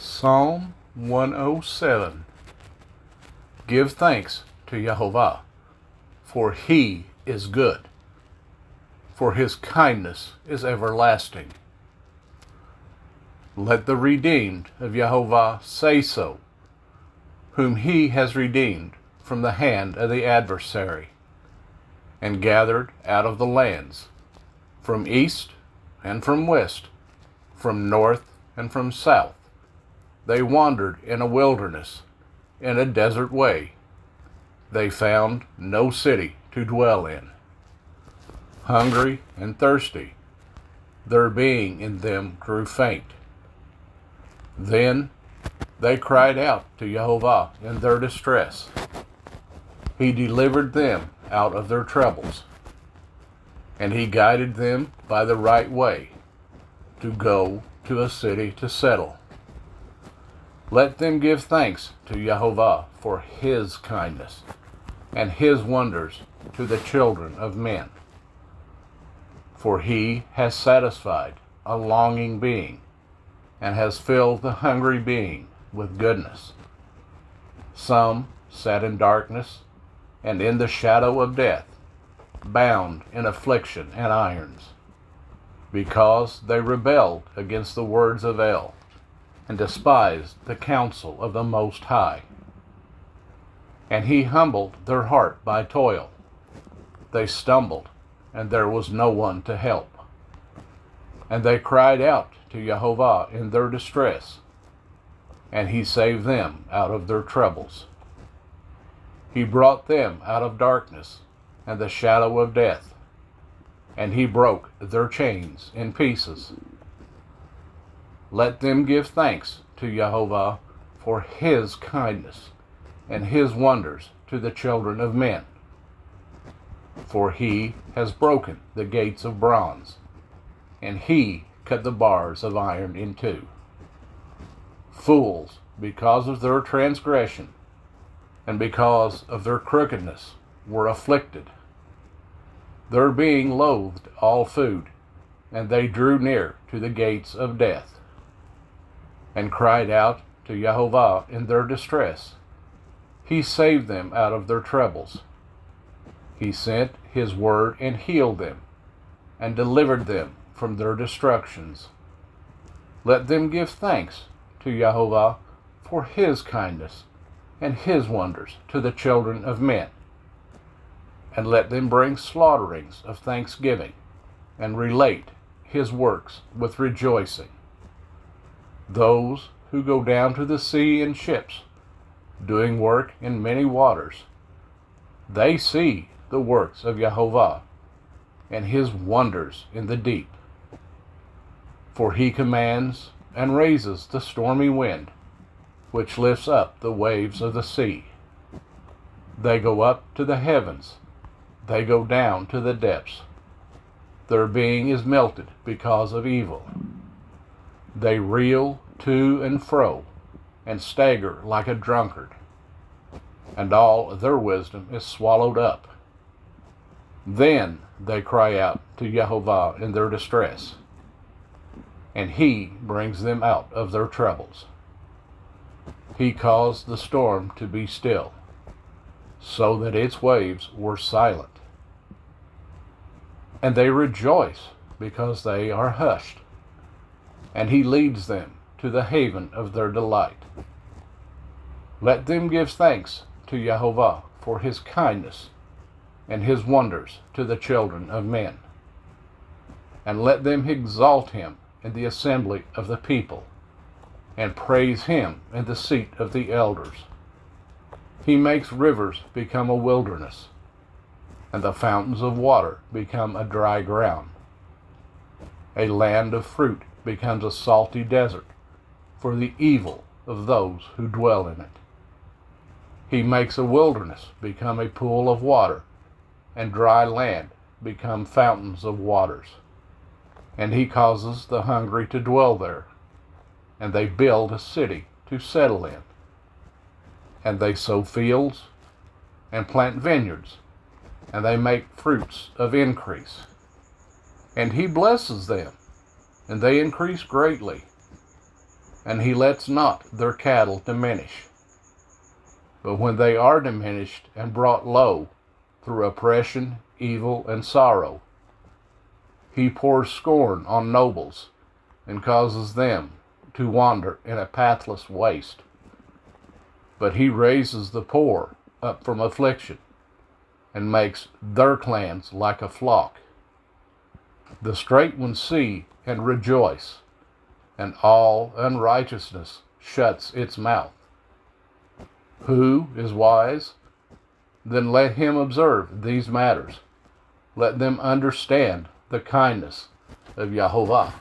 Psalm 107. Give thanks to Yehovah, for he is good, for his kindness is everlasting. Let the redeemed of Yehovah say so, whom he has redeemed from the hand of the adversary, and gathered out of the lands, from east and from west, from north and from south. They wandered in a wilderness, in a desert way. They found no city to dwell in. Hungry and thirsty, their being in them grew faint. Then they cried out to Yehovah in their distress. He delivered them out of their troubles, and he guided them by the right way, to go to a city to settle. Let them give thanks to Yehovah for his kindness, and his wonders to the children of men. For he has satisfied a longing being, and has filled the hungry being with goodness. Some sat in darkness and in the shadow of death, bound in affliction and irons, because they rebelled against the words of El, and despised the counsel of the Most High. And he humbled their heart by toil. They stumbled, and there was no one to help. And they cried out to Yehovah in their distress, and he saved them out of their troubles. He brought them out of darkness and the shadow of death, and he broke their chains in pieces. Let them give thanks to Yehovah for his kindness, and his wonders to the children of men. For he has broken the gates of bronze, and he cut the bars of iron in two. Fools, because of their transgression, and because of their crookedness, were afflicted. Their being loathed all food, and they drew near to the gates of death, and cried out to Yehovah in their distress. He saved them out of their troubles. He sent his word and healed them, and delivered them from their destructions. Let them give thanks to Yehovah for his kindness, and his wonders to the children of men. And let them bring slaughterings of thanksgiving, and relate his works with rejoicing. Those who go down to the sea in ships, doing work in many waters, they see the works of Yehovah, and his wonders in the deep. For he commands and raises the stormy wind, which lifts up the waves of the sea. They go up to the heavens, they go down to the depths. Their being is melted because of evil. They reel to and fro, and stagger like a drunkard, and all their wisdom is swallowed up. Then they cry out to Yehovah in their distress, and he brings them out of their troubles. He caused the storm to be still, so that its waves were silent. And they rejoice because they are hushed, and he leads them to the haven of their delight. Let them give thanks to Yehovah for his kindness, and his wonders to the children of men. And let them exalt him in the assembly of the people, and praise him in the seat of the elders. He makes rivers become a wilderness, and the fountains of water become a dry ground. A land of fruit becomes a salty desert for the evil of those who dwell in it. He makes a wilderness become a pool of water, and dry land become fountains of waters. And he causes the hungry to dwell there, and they build a city to settle in. And they sow fields and plant vineyards, and they make fruits of increase. And he blesses them, and they increase greatly. and he lets not their cattle diminish. But when they are diminished and brought low through oppression, evil, and sorrow, he pours scorn on nobles and causes them to wander in a pathless waste. But he raises the poor up from affliction and makes their clans like a flock. The straight ones see and rejoice, and all unrighteousness shuts its mouth. Who is wise? Then let him observe these matters. Let them understand the kindness of Yahovah.